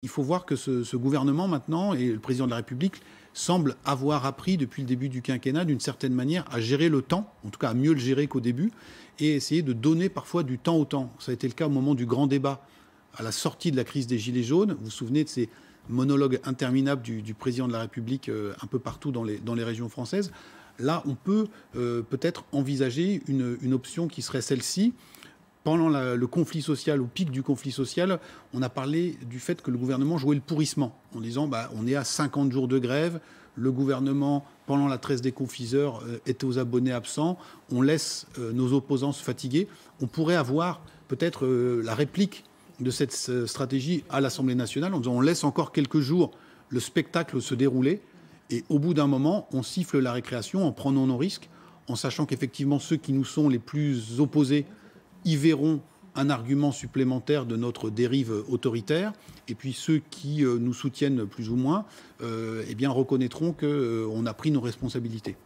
Il faut voir que ce gouvernement maintenant et le président de la République semblent avoir appris depuis le début du quinquennat d'une certaine manière à gérer le temps, en tout cas à mieux le gérer qu'au début, et essayer de donner parfois du temps au temps. Ça a été le cas au moment du grand débat, à la sortie de la crise des Gilets jaunes. Vous vous souvenez de ces monologues interminables du président de la République un peu partout dans les régions françaises. Là, on peut peut-être envisager une option qui serait celle-ci. Pendant le conflit social, au pic du conflit social, on a parlé du fait que le gouvernement jouait le pourrissement, en disant on est à 50 jours de grève, le gouvernement, pendant la trêve des confiseurs, est aux abonnés absents, on laisse nos opposants se fatiguer. On pourrait avoir peut-être la réplique de cette stratégie à l'Assemblée nationale, en disant on laisse encore quelques jours le spectacle se dérouler, et au bout d'un moment, on siffle la récréation en prenant nos risques, en sachant qu'effectivement ceux qui nous sont les plus opposés y verront un argument supplémentaire de notre dérive autoritaire. Et puis ceux qui nous soutiennent plus ou moins eh bien, reconnaîtront qu'on a pris nos responsabilités.